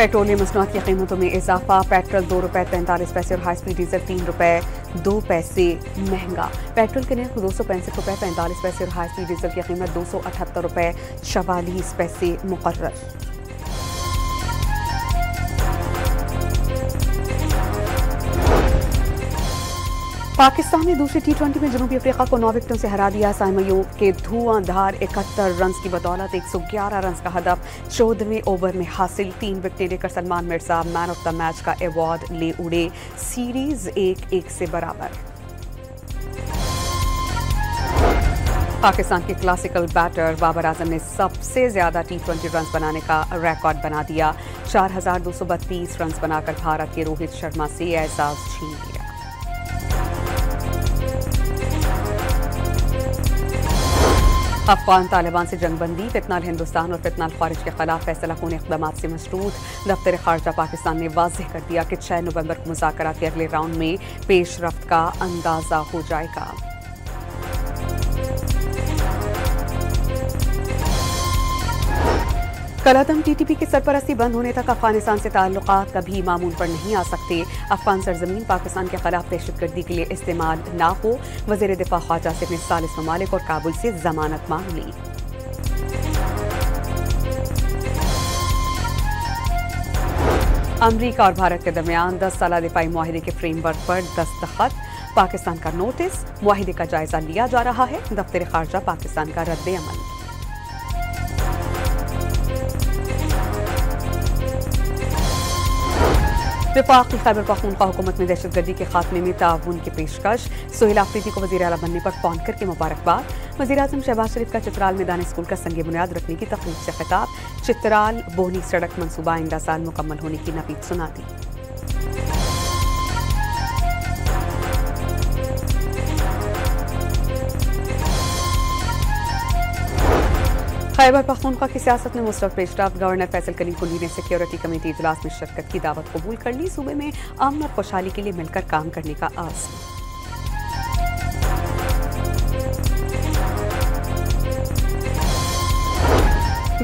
Petroleum मसनूआत की कीमतों में इजाफा। पेट्रोल ₹2.43 और हाई स्पीड डीजल ₹3.02 महंगा। पेट्रोल के नर्ख ₹265.45 और हाई स्पीड डीजल की कीमत ₹278.44 मुकर्रर। पाकिस्तान ने दूसरी T20 में जनूबी अफ्रीका को 9 विकेटों से हरा दिया। साइमयों के धुआंधार 71 रन की बदौलत 111 रन का हदफ 14वें ओवर में हासिल। 3 विकेटें लेकर Salman Mirza man of the match का अवार्ड ले उड़े। सीरीज 1-1 से बराबर। पाकिस्तान के क्लासिकल बैटर बाबर आजम ने सबसे ज्यादा T20 रन बनाने का रिकॉर्ड बना दिया। 4232 रन बनाकर भारत के रोहित शर्मा से एजाज छीन लिया। अफगान तालिबान से जंगबंदी, फितनाल हिंदुस्तान और फितनाल खारिज के खिलाफ फैसला कून इक़दामात से मशरूत। दफ्तर खारजा पाकिस्तान ने वाज़ेह कर दिया कि 6 नवंबर को मुज़ाकरात के अगले राउंड में पेशरफ्त का अंदाजा हो जाएगा। कलादम TTP की सरपरस्ती बंद होने तक अफगानिस्तान से ताल्लुकात कभी मामूल पर नहीं आ सकते। अफगान सरजमीन पाकिस्तान के खिलाफ दहशतगर्दी के लिए इस्तेमाल ना हो। वज़ीर दिफा ख्वाजा से अपने 40 ममालिक और काबुल से जमानत मांग ली। अमरीका और भारत के दरमियान 10 साला दिफाई मुआहिदे के फ्रेमवर्क पर दस्तखत। पाकिस्तान का नोटिस, मुआहिदे का जायजा लिया जा रहा है। दफ्तर खारजा पाकिस्तान का रद्द अमल। वफाकी खैबर पख्तूनख्वा हुकूमत में दहशतगर्दी के खात्मे में ताउन की पेशकश। सोहेल आफरीदी को वज़ीर आला बनने पर फोन करके मुबारकबाद। वज़ीर आज़म शहबाज शरीफ का चित्राल मैदान स्कूल का संग बुनियाद रखने की तकरीब से खिताब। चित्राल बोनी सड़क मनसूबा आइंदा साल मुकम्मल होने की नवीद सुना दी। खैबर पख्तूनख्वा की सियासत में मुस्तफ़ पेशरफ्त। गवर्नर फैसल कलीम कुली ने सिक्योरिटी कमेटी इजलास में शिरकत की दावत कबूल कर ली। सूबे में अमन और खुशहाली के लिए मिलकर काम करने का आज़म।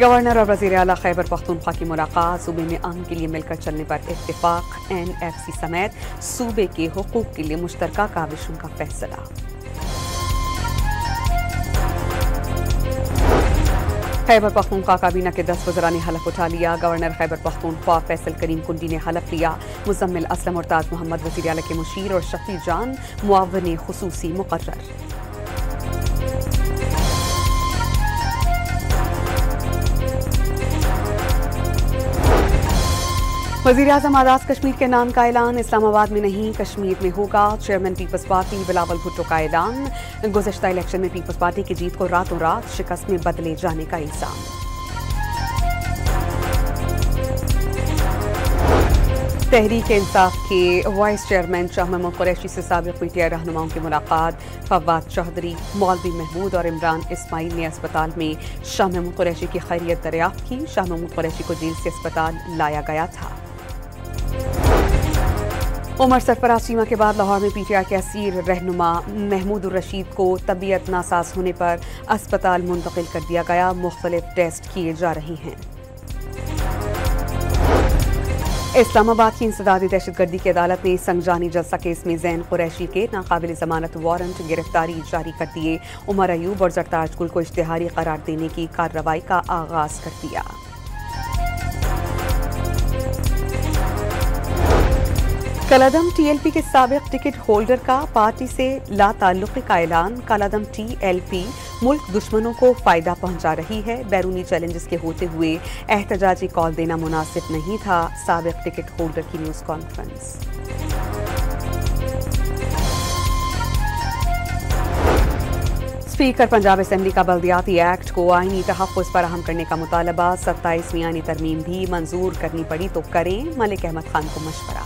गवर्नर और वज़ीर आला खैबर पख्तूनख्वा की मुलाकात। सूबे में अमन के लिए मिलकर चलने पर इत्तेफाक। NFC समेत सूबे के हुकूक के लिए मुश्तरका काविशों का फैसला। खैबर पख्तूनख्वा काबीना के 10 वज़रा ने हलफ उठा लिया। गवर्नर खैबर पख्तूनख्वा फैसल करीम कुंडी ने हलफ लिया। मुज़म्मिल असलम और ताज मोहम्मद वज़ीर आला के मुशीर और शफी जान मुआविन खुसूसी मुकर्रर। वज़ीर आज़म आज़ाद कश्मीर के नाम का ऐलान। इस्लामाबाद में नहीं, कश्मीर में होगा। Chairman people's party Bilawal Bhutto का ऐलान। गुज़श्ता इलेक्शन में पीपल्स पार्टी की जीत को रातों रात शिकस्त में बदले जाने का इल्जाम। तहरीक इंसाफ के वाइस चेयरमैन शाह महमूद कुरैशी से साबिक़ PTI रहनुमाओं की मुलाकात। फवाद चौधरी, मौलवी महमूद और इमरान इस्माइल ने अस्पताल में शाह महमूद कुरैशी की खैरियत दरियाफ्त की। शाह महमूद कुरैशी को जेल से अस्पताल लाया गया था। उमर सरफराज चीमा के बाद लाहौर में PTI के असीर रहनुमा महमूद उर रशीद को तबीयत नासाज होने पर अस्पताल मुंतकिल कर दिया गया। मुख्तलिफ टेस्ट किए जा रहे हैं। इस्लामाबाद की इंसदादी दहशतगर्दी की अदालत ने संगजानी जलसा केस में ज़ैन कुरैशी के नाकाबिल जमानत वारंट गिरफ्तारी जारी कर दिए। उमर अयूब और जरताज गुल को इश्तिहारी करार देने की कार्रवाई का आगाज कर दिया। कलादम TLP के साबिक टिकट होल्डर का पार्टी से लाताल्लुक़ी का ऐलान। कलादम TLP मुल्क दुश्मनों को फायदा पहुंचा रही है। बैरूनी चैलेंजेस के होते हुए एहतजाजी कॉल देना मुनासिब नहीं था। साबिक टिकट होल्डर की news conference. Speaker Punjab assembly का बल्दियाती एक्ट को आईनी तहफ़्फ़ुज़ फराहम करने का मुतालबा। 27वीं आईनी तरमीम भी मंजूर करनी पड़ी तो करें, मलिक अहमद खान को मशवरा।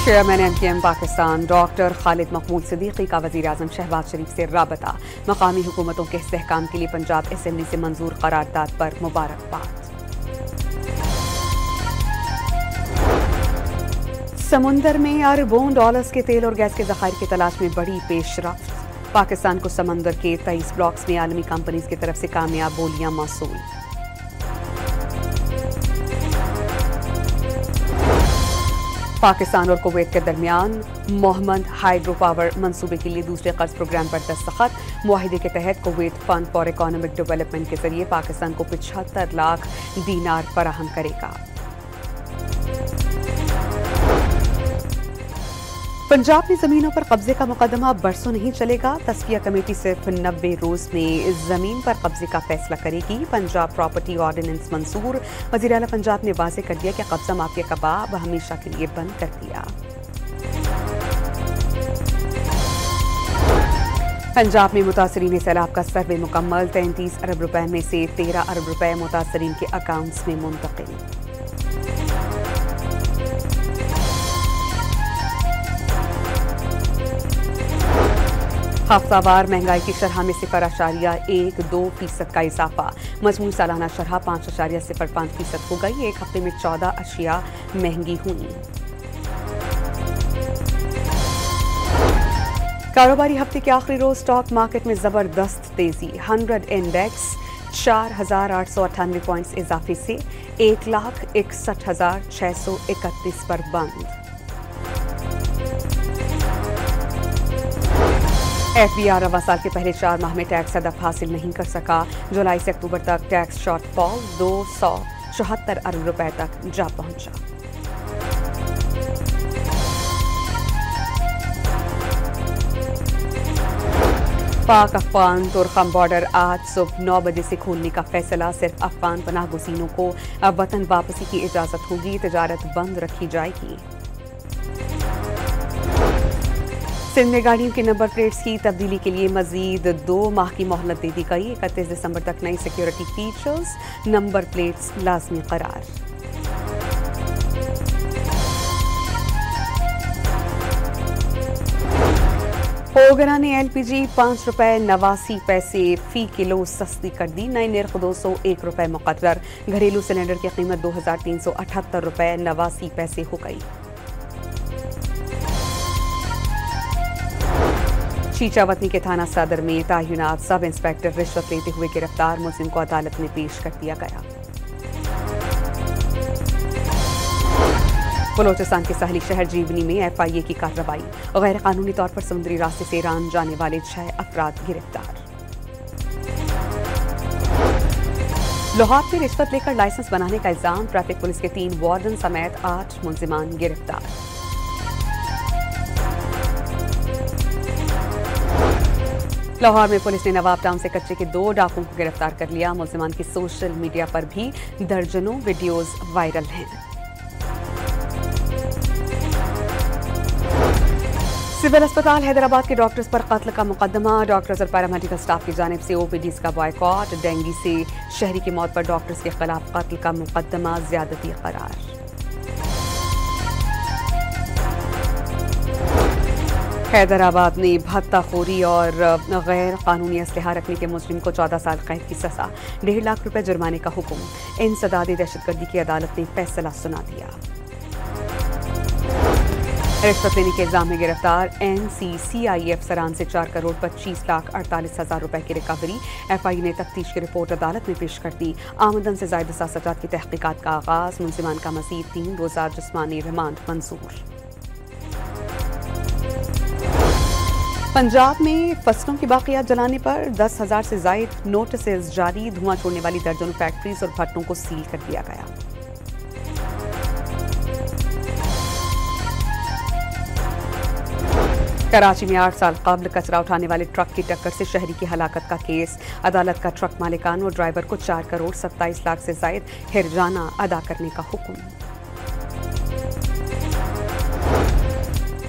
Chairman MKM Pakistan doctor Khalid मकबूल सिद्दीकी का वज़ीर आज़म शहबाज शरीफ से राबता। मकामी हुकूमतों के इस्तेहकाम के लिए पंजाब असेंबली से मंजूर करारदाद पर मुबारकबाद। समुंदर में अरबों डॉलर्स के तेल और गैस के ज़खायर की तलाश में बड़ी पेशरफ्त। पाकिस्तान को समंदर के 23 ब्लॉक्स में आलमी कंपनीज की तरफ से कामयाब बोलियां मौसूल। पाकिस्तान और कुवैत के दरमियान मोहम्मद हाइड्रो पावर मंसूबे के लिए दूसरे कर्ज प्रोग्राम पर दस्तखत। मुआहिदे के तहत Kuwait fund for economic development के जरिए पाकिस्तान को 75 लाख दीनार फराहम करेगा। पंजाब में जमीनों पर कब्जे का मुकदमा बरसों नहीं चलेगा। तस्किया कमेटी सिर्फ 90 रोज में जमीन पर कब्जे का फैसला करेगी। Punjab property ordinance Mansoor. वज़ीर आला पंजाब ने वाज़ेह कर दिया कि कब्जा माफिया का बाब हमेशा के लिए बंद कर दिया। पंजाब में मुतासरीन सैलाब का सर्वे मुकम्मल। 33 अरब रुपए में से 13 अरब रुपए मुतासरीन के अकाउंट्स में मुंतकिल। हफ्तावार महंगाई की शरह में 0.12% का इजाफा। मजमूई सालाना शरह 5.05% हो गई। एक हफ्ते में 14 अशिया महंगी हुई। कारोबारी हफ्ते के आखिरी रोज स्टॉक मार्केट में जबरदस्त तेजी। 100 इंडेक्स 4,898 पॉइंट्स इजाफे से 1,61,631 पर बंद। FBI रवा साल के पहले 4 माह में टैक्स हदफ हासिल नहीं कर सका। जुलाई से अक्टूबर तक टैक्स शॉर्टफॉल 274 अरब रुपए तक जा पहुंचा। पाक अफगान तुर्कम बॉर्डर आज सुबह 9 बजे से खोलने का फैसला। सिर्फ अफगान पनाह गुज़ीनों को अब वतन वापसी की इजाजत होगी। तिजारत बंद रखी जाएगी। सिंध में गाड़ियों के नंबर प्लेट्स की तब्दीली के लिए मजीद 2 माह की मोहलत दे दी गई। 31 दिसंबर तक नई सिक्योरिटी फीचर्स नंबर प्लेट्स लाजमी करार। ओगरा ने LPG 5 रुपए 89 पैसे फी किलो सस्ती कर दी। नई निर्ख 201 रुपए मुकर्रर। घरेलू सिलेंडर की कीमत 2,378 रुपए 89 पैसे हो गई। शीचावतनी के थाना सदर में तैनात सब इंस्पेक्टर रिश्वत लेते हुए गिरफ्तार। मुलजिम को अदालत में पेश कर दिया गया। बलोचिस्तान के साहली शहर जीवनी में FIA की कार्रवाई। गैर कानूनी तौर पर समुद्री रास्ते से ईरान जाने वाले 6 अफराद गिरफ्तार। लाहौर में रिश्वत लेकर लाइसेंस बनाने का इल्जाम। ट्रैफिक पुलिस के 3 वार्डन समेत 8 मुलजिमान गिरफ्तार। लाहौर में पुलिस ने नवाब टाउन से कच्चे के 2 डाकुओं को गिरफ्तार कर लिया। मुलजिमान की सोशल मीडिया पर भी दर्जनों वीडियोस वायरल हैं। सिविल अस्पताल हैदराबाद के डॉक्टर्स पर कत्ल का मुकदमा। डॉक्टर्स और पैरामेडिकल स्टाफ की जानिब से OPDs का बॉयकॉट। डेंगू से शहरी की मौत पर डॉक्टर्स के खिलाफ कत्ल का मुकदमा ज्यादती करार। हैदराबाद में भत्ताखोरी और गैर कानूनी असलहा रखने के मुजरिम को 14 साल कैद की सजा। 1.5 लाख रुपए जुर्माने का हुक्म। इंसदादी दहशतगर्दी की अदालत ने फैसला सुना दिया। रिश्वत लेने के इल्जाम में गिरफ्तार NCCIF सरान से 4 करोड़ 25 लाख 48 हजार रुपए की रिकवरी। FI ने तफ्तीश की रिपोर्ट अदालत में पेश कर दी। आमदन से ज़ायद सासजात की तहकीकात का आगाज। मुलजिमान का मज़ीद 3 रोज़ा जिस्मानी रिमांड मंजूर। पंजाब में फसलों की बाकियात जलाने पर 10,000 से ज़ायद नोटिस जारी। धुआं छोड़ने वाली दर्जनों फैक्ट्रीज और भट्टों को सील कर दिया गया। कराची में 8 साल कबल कचरा उठाने वाले ट्रक की टक्कर से शहरी की हलाकत का केस। अदालत का ट्रक मालिकान और ड्राइवर को 4 करोड़ 27 लाख से ज़ायद हिरजाना अदा करने का हुक्म।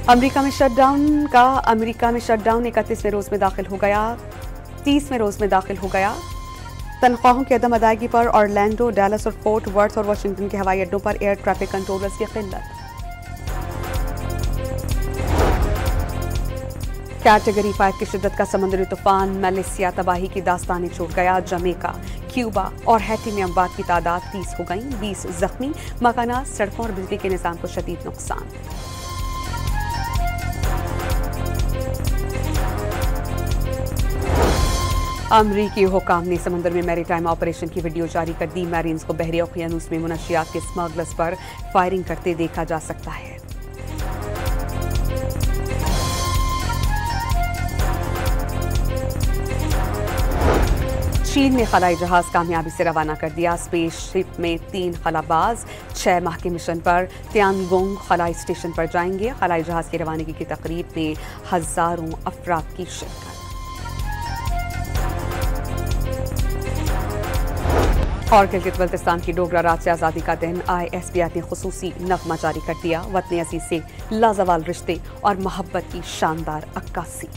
अमेरिका में शटडाउन 31वें रोज में दाखिल हो गया। 30वें रोज में दाखिल हो गया। तनख्वाहों की अदम अदायगी पर ऑरलैंडो, डैलस और फोर्ट वर्थ और वाशिंगटन के हवाई अड्डों पर एयर ट्रैफिक कंट्रोलर्स की किल्लत। कैटेगरी 5 की शिद्दत का समुद्री तूफान मलेशिया तबाही की दास्तानें छोड़ गया। जमैका, क्यूबा और हैटी में अमवात की तादाद 30 हो गई। 20 जख्मी। मकानात, सड़कों और बिजली के निजाम को शदीद नुकसान। अमरीकी हुकाम ने समंदर में मैरीटाइम ऑपरेशन की वीडियो जारी कर दी। मैरीन्स को बहरी उक़यानूस में मुनशियात के स्मगलर्स पर फायरिंग करते देखा जा सकता है। चीन ने खलाई जहाज कामयाबी से रवाना कर दिया। स्पेसशिप में 3 खलाबाज 6 माह के मिशन पर तियानगोंग खलाई स्टेशन पर जाएंगे। खलाई जहाज की रवानगी की तकरीब में हजारों अफराद की शिरकत। और गिलगित बल्तिस्तान की डोगरा रात से आज़ादी का दिन। ISPR ने खुसूसी नगमा जारी कर दिया। वतन अज़ीज़ से लाजवाल रिश्ते और मोहब्बत की शानदार अक्कासी।